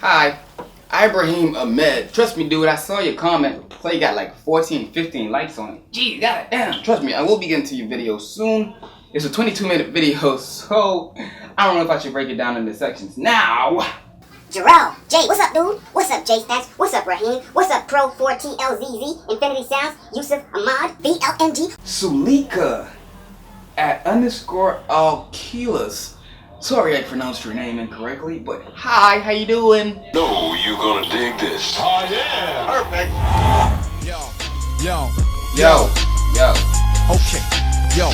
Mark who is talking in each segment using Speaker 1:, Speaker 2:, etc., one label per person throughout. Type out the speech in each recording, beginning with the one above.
Speaker 1: Hi, Ibrahim Ahmed. Trust me, dude, I saw your comment. Play got like 14, 15 likes on it. Gee, goddamn. Trust me, I will be getting to your video soon. It's a 22-minute video, so I don't know if I should break it down into sections now.
Speaker 2: Jarrell, Jay, what's up, dude? What's up, Jay Stats? What's up, Raheem? What's up, Pro 4TLZZ? Infinity Sounds, Yusuf, Ahmad, BLMG.
Speaker 1: Sulika at _Alkilas. Sorry I pronounced your name incorrectly, but hi, how you doing?
Speaker 3: No, you gonna dig this.
Speaker 4: Oh yeah, perfect. Yo. Okay, yo.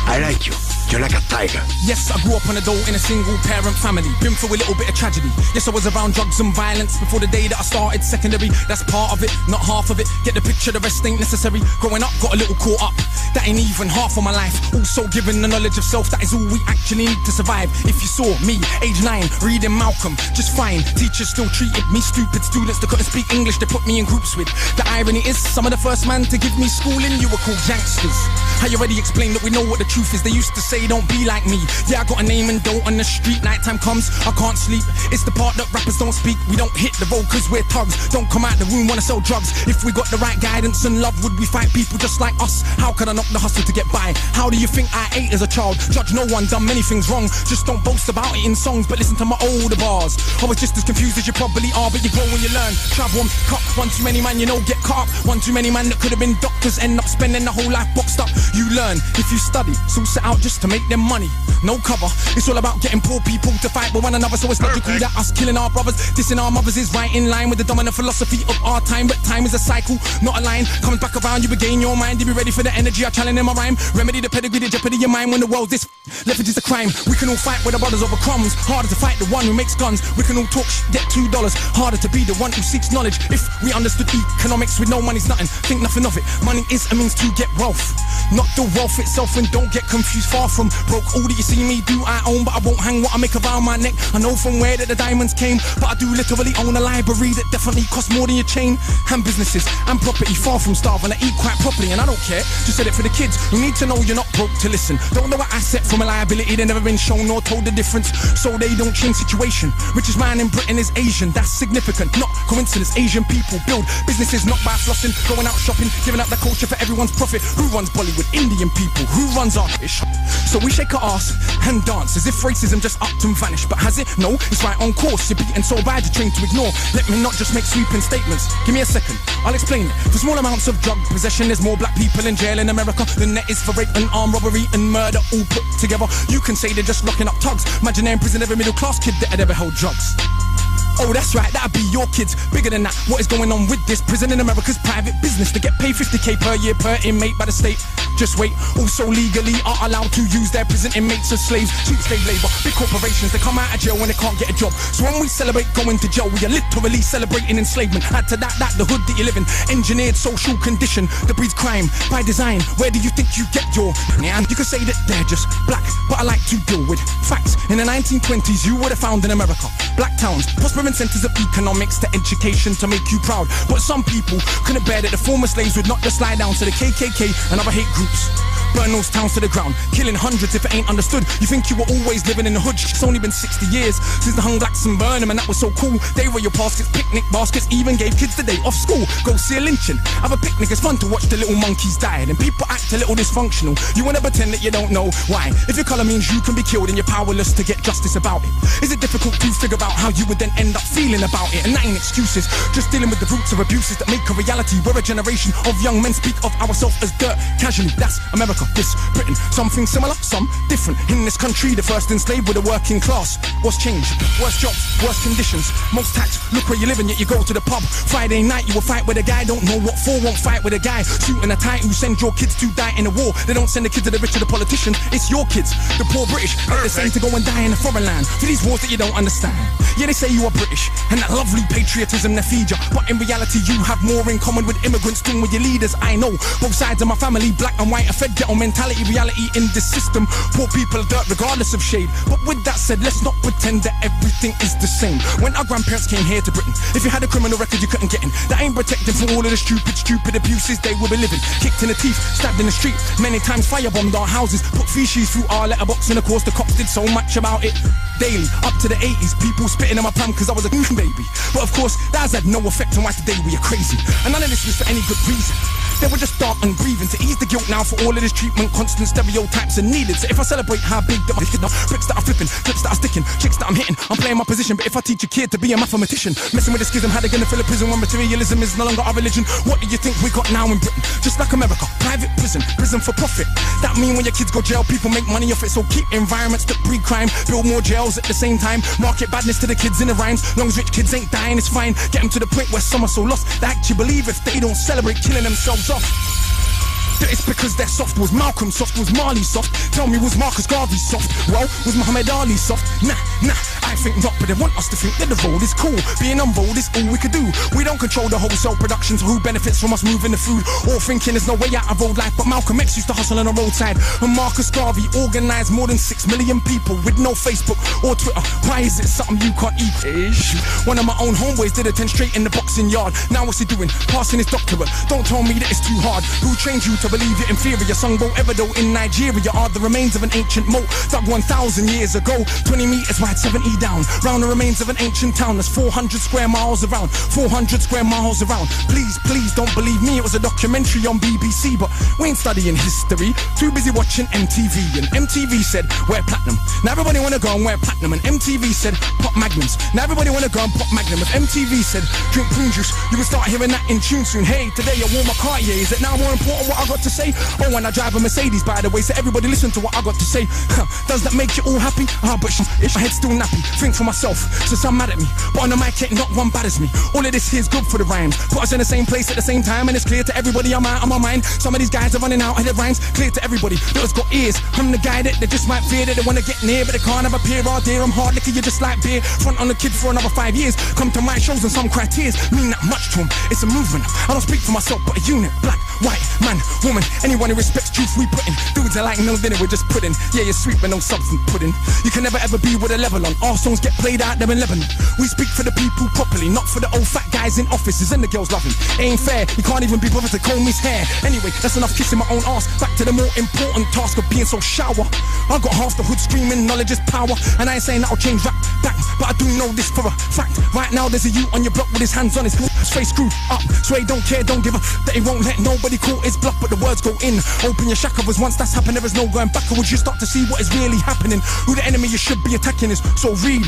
Speaker 3: I like you. You're like a tiger.
Speaker 4: Yes, I grew up on a dole in a single parent family. Been through a little bit of tragedy. Yes, I was around drugs and violence before the day that I started secondary. That's part of it, not half of it. Get the picture, the rest ain't necessary. Growing up, got a little caught up. That ain't even half of my life. Also given the knowledge of self, that is all we actually need to survive. If you saw me, age 9, reading Malcolm, just fine. Teachers still treated me stupid. Students that couldn't speak English, they put me in groups with. The irony is, some of the first man to give me schooling, you were called youngsters. I already explained that we know what the truth is. They used to say, don't be like me. Yeah, I got a name and dough on the street. Nighttime comes, I can't sleep. It's the part that rappers don't speak. We don't hit the road cause we're thugs. Don't come out the room, wanna sell drugs. If we got the right guidance and love, would we fight people just like us? How could I knock the hustle to get by? How do you think I ate as a child? Judge no one, done many things wrong. Just don't boast about it in songs, but listen to my older bars. I was just as confused as you probably are, but you grow when you learn. Travel and cut, one too many man, you know, get caught up. One too many man that could have been doctors, end up spending the whole life boxed up. You learn if you study, so set out just to make them money. No cover, it's all about getting poor people to fight with one another. So it's logical that us killing our brothers, dissing our mothers is right in line with the dominant philosophy of our time. But time is a cycle, not a line. Comes back around, you regain your mind. You be ready for the energy I challenge in my rhyme. Remedy the pedigree, the jeopardy your mind when the world's this leverage is a crime. We can all fight with our brothers over crumbs. Harder to fight the one who makes guns. We can all talk get $2. Harder to be the one who seeks knowledge. If we understood economics with no money's nothing, think nothing of it. Money is a means to get wealth, not the wealth itself. And don't get confused, far from broke. All that you see me do I own, but I won't hang what I make around my neck. I know from where that the diamonds came, but I do literally own a library that definitely costs more than your chain. And businesses and property, far from starving. I eat quite properly and I don't care. Just said it for the kids who need to know you're not broke to listen. Don't know what asset from a liability, they never been shown or told the difference, so they don't change situation. Richest man in Britain is Asian, that's significant, not coincidence. Asian people build businesses not by flossing, going out shopping, giving up the culture for everyone's profit. Who runs Bollywood? Indian people. Who runs our ish? So we shake our ass and dance as if racism just upped and vanished. But has it? No, it's right on course. You're beaten so bad you're trained to ignore. Let me not just make sweeping statements. Give me a second, I'll explain it. For small amounts of drug possession, there's more black people in jail in America than there is for rape and armed robbery and murder all put together. You can say they're just locking up thugs. Imagine they're in prison, every middle class kid that had ever held drugs. Oh, that's right, that'd be your kids. Bigger than that, what is going on with this? Prison in America's private business. They get paid 50k per year per inmate by the state. Just wait, also legally are allowed to use their prison inmates as slaves. Cheap slave labor, big corporations, they come out of jail when they can't get a job. So when we celebrate going to jail, we are literally celebrating enslavement. Add to that, the hood that you live in, engineered social condition that breeds crime by design. Where do you think you get your man? You could say that they're just black, but I like to deal with facts. In the 1920s, you would have found in America black towns, prospering centers of economics to education to make you proud. But some people couldn't bear that the former slaves would not just slide down to the KKK and other hate groups. Burn those towns to the ground, killing hundreds if it ain't understood. You think you were always living in the hood? It's only been 60 years since the hung blacks and burned them, and that was so cool. They were your baskets, picnic baskets, even gave kids the day off school. Go see a lynching, have a picnic, it's fun to watch the little monkeys die. And people act a little dysfunctional, you wanna pretend that you don't know why. If your colour means you can be killed and you're powerless to get justice about it, is it difficult to figure out how you would then end up feeling about it? And that ain't excuses, just dealing with the roots of abuses that make a reality. We're a generation of young men speak of ourselves as dirt casually. That's America, this Britain. Something similar, some different. In this country, the first enslaved were the working class. What's changed? Worse jobs, worse conditions, most tax. Look where you live and yet you go to the pub. Friday night you will fight with a guy, don't know what for, won't fight with a guy. Suit and a tie who send your kids to die in a war. They don't send the kids to the rich or the politicians, it's your kids, the poor British, at the same to go and die in a foreign land for these wars that you don't understand. Yeah, they say you are British and that lovely patriotism they feed you, but in reality you have more in common with immigrants than with your leaders. I know both sides of my family, black and white, are fed you ghetto mentality, reality in this system. Poor people are dirt regardless of shade. But with that said, let's not pretend that everything is the same. When our grandparents came here to Britain, if you had a criminal record you couldn't get in. That ain't protecting from all of the stupid abuses they will be living. Kicked in the teeth, stabbed in the street, many times firebombed our houses, put feces through our letterbox, and of course the cops did so much about it. Daily, up to the 80s, people spitting in my palm cause I was a baby. But of course, that has had no effect on why today we are crazy. And none of this was for any good reason. They were just dark and grieving. To ease the guilt now for all of this treatment, constant stereotypes are needed. So if I celebrate how big that my kid now, bricks that are flipping, clips that are sticking, chicks that I'm hitting, I'm playing my position. But if I teach a kid to be a mathematician, messing with the schism, how they gonna fill a prison when materialism is no longer our religion? What do you think we got now in Britain? Just like America, private prison for profit. That mean when your kids go jail, people make money off it. So keep environments that breed crime, build more jails at the same time, market badness to the kids in the rhymes. Long as rich kids ain't dying, it's fine. Get them to the point where some are so lost they actually believe if they don't celebrate killing themselves off. That it's because they're soft. Was Malcolm soft? Was Marley soft? Tell me, was Marcus Garvey soft? Well, was Muhammad Ali soft? Nah, I think not, but they want us to think that the road is cool. Being on road is all we could do. We don't control the wholesale production, so who benefits from us moving the food? All thinking there's no way out of road life, but Malcolm X used to hustle on the roadside. And Marcus Garvey organised more than 6 million people with no Facebook or Twitter. Why is it something you can't eat? One of my own homeboys did attend straight in the boxing yard. Now what's he doing? Passing his doctorate. Don't tell me that it's too hard. Who trained you to believe you're inferior? Songbo Ebedo in Nigeria are the remains of an ancient moat dug 1,000 years ago, 20 meters wide, 70 down. Round the remains of an ancient town that's 400 square miles around. 400 square miles around. Please don't believe me, it was a documentary on BBC, but we ain't studying history. Too busy watching MTV, and MTV said wear platinum. Now everybody wanna go and wear platinum, and MTV said pop magnums. Now everybody wanna go and pop magnum. If MTV said drink prune juice, you will start hearing that in tune soon. Hey, today I wore my Cartier. Is it now more important what I got to say? Oh, and I drive a Mercedes, by the way, so everybody listen to what I got to say. Does that make you all happy? But my head's still nappy. Think for myself, so some mad at me, but on the mic ain't not one bad as me. All of this here's good for the rhymes, put us in the same place at the same time, and it's clear to everybody I'm out of my mind. Some of these guys are running out of their rhymes, clear to everybody that has got ears. I'm the guy that they just might fear, that they wanna get near, but they can't have a peer. Oh dear, I'm hard liquor, you just like beer. Front on the kid for another 5 years. Come to my shows and some cry tears. Mean that much to them, it's a movement. I don't speak for myself, but a unit. Black, white, man, woman, anyone who respects truth we put in. Dudes are like no dinner, we're just pudding. Yeah, you're sweet but no substance pudding. You can never ever be with a level on. Our songs get played out there in Lebanon. We speak for the people properly, not for the old fat guys in offices and the girls loving. It ain't fair, you can't even be bothered to comb his hair. Anyway, that's enough kissing my own ass. Back to the more important task of being so shower. I got half the hood screaming, knowledge is power. And I ain't saying that'll change rap back, but I do know this for a fact. Right now there's a youth on your block with his hands on his face screwed up. So he don't care, don't give a that he won't let nobody call his bluff, but the words go in. Open your shackles, once that's happened there is no going backwards. You start to see what is really happening. Who the enemy you should be attacking is. So read,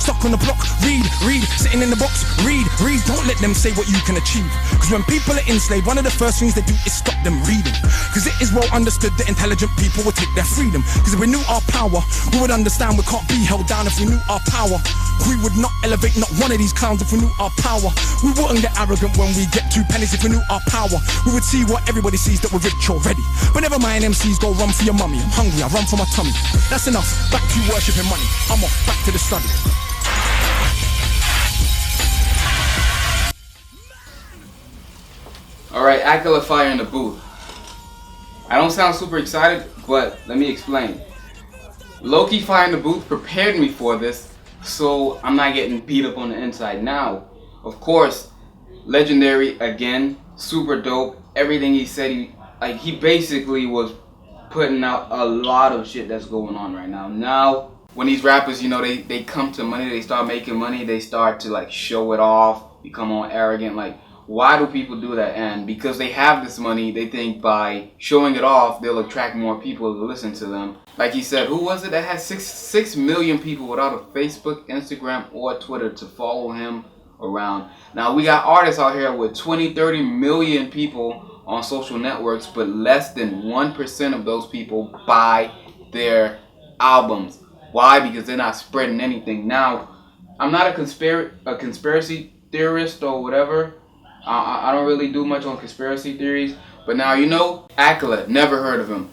Speaker 4: stuck on the block, read, sitting in the box, read, don't let them say what you can achieve. Cause when people are enslaved, one of the first things they do is stop them reading. Cause it is well understood that intelligent people will take their freedom. Cause if we knew our power, we would understand we can't be held down. If we knew our power, we would not elevate not one of these clowns. If we knew our power, we wouldn't get arrogant when we get 2 pennies. If we knew our power, we would see what everybody sees, that we're rich already. But never mind, MCs go run for your mummy. I'm hungry, I run for my tummy. That's enough, back to worshipping money. I'm off, back to the study.
Speaker 1: Alright, Akala Fire in the booth. I don't sound super excited, but let me explain. Lowkey Fire in the booth prepared me for this, so I'm not getting beat up on the inside now. Of course, legendary again, super dope. Everything he said, he basically was putting out a lot of shit that's going on right now. Now, when these rappers, you know, they come to money, they start making money, they start to like show it off, become all arrogant. Like, why do people do that? And because they have this money, they think by showing it off, they'll attract more people to listen to them. Like he said, who was it that had 6 million people without a Facebook, Instagram, or Twitter to follow him around? Now, we got artists out here with 20, 30 million people on social networks, but less than 1% of those people buy their albums. Why? Because they're not spreading anything. Now, I'm not a conspiracy theorist or whatever. I don't really do much on conspiracy theories. But now, you know, Akala, never heard of him.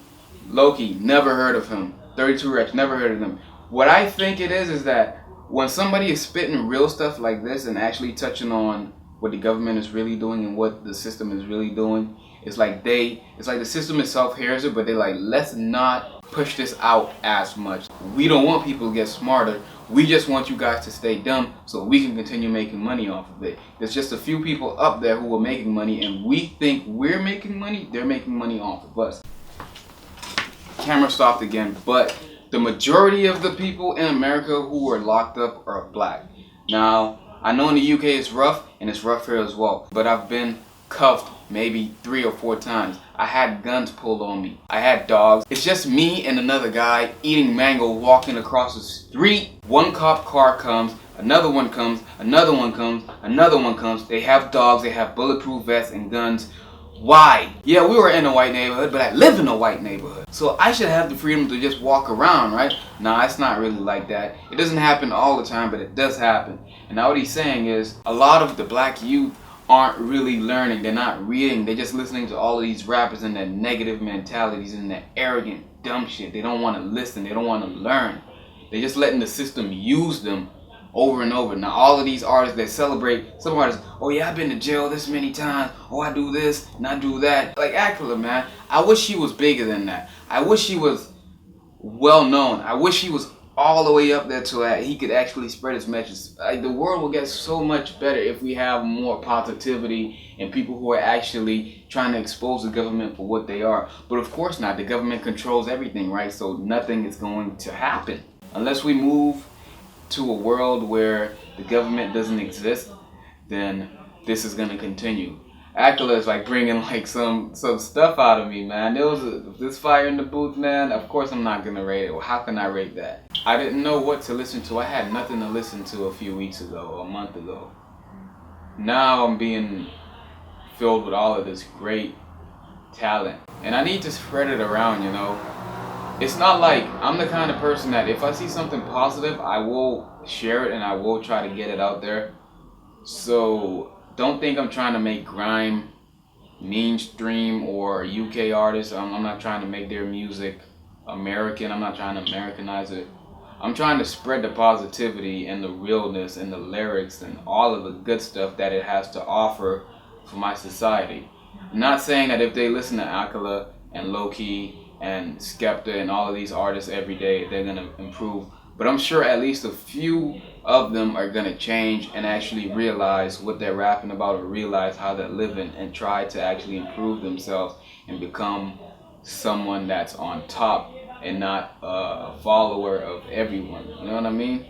Speaker 1: Lowkey, never heard of him. 32 Rex, never heard of them. What I think it is that when somebody is spitting real stuff like this and actually touching on what the government is really doing and what the system is really doing, It's like the system itself hears it, but they're like, let's not push this out as much. We don't want people to get smarter. We just want you guys to stay dumb so we can continue making money off of it. There's just a few people up there who are making money, and we think we're making money. They're making money off of us. Camera stopped again, but the majority of the people in America who are locked up are black. Now, I know in the UK it's rough, and it's rough here as well, but I've been cuffed maybe 3 or 4 times. I had guns pulled on me. I had dogs. It's just me and another guy eating mango walking across the street. One cop car comes, another one comes, another one comes, another one comes. They have dogs, they have bulletproof vests and guns. Why? Yeah, we were in a white neighborhood, but I live in a white neighborhood. So I should have the freedom to just walk around, right? Nah, it's not really like that. It doesn't happen all the time, but it does happen. And now what he's saying is, a lot of the black youth aren't really learning. They're not reading. They're just listening to all of these rappers and their negative mentalities and their arrogant, dumb shit. They don't want to listen. They don't want to learn. They're just letting the system use them over and over. Now all of these artists that celebrate, some artists, oh yeah, I've been to jail this many times, oh I do this and I do that. Like Akala, man, I wish he was bigger than that. I wish he was well known. I wish he was all the way up there to he could actually spread his message. Like, the world will get so much better if we have more positivity and people who are actually trying to expose the government for what they are. But of course not. The government controls everything, right? So nothing is going to happen unless we move to a world where the government doesn't exist. Then this is going to continue. Akala is like bringing like some stuff out of me, man. There was this fire in the booth, man. Of course I'm not gonna rate it. Well, how can I rate that? I didn't know what to listen to. I had nothing to listen to a few weeks ago, a month ago. Now I'm being filled with all of this great talent, and I need to spread it around, you know. It's not like I'm the kind of person that if I see something positive, I will share it and I will try to get it out there. So don't think I'm trying to make grime mainstream or UK artists. I'm not trying to make their music American. I'm not trying to Americanize it. I'm trying to spread the positivity and the realness and the lyrics and all of the good stuff that it has to offer for my society. I'm not saying that if they listen to Akala and Lowkey and Skepta and all of these artists every day, they're going to improve. But I'm sure at least a few of them are going to change and actually realize what they're rapping about, or realize how they're living and try to actually improve themselves and become someone that's on top and not a follower of everyone. You know what I mean?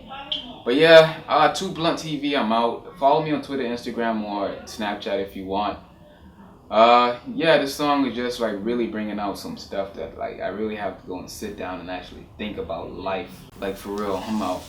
Speaker 1: But yeah, 2 Blunt TV, I'm out. Follow me on Twitter, Instagram, or Snapchat if you want. Yeah, this song is just like really bringing out some stuff that like I really have to go and sit down and actually think about life. Like for real, I'm out.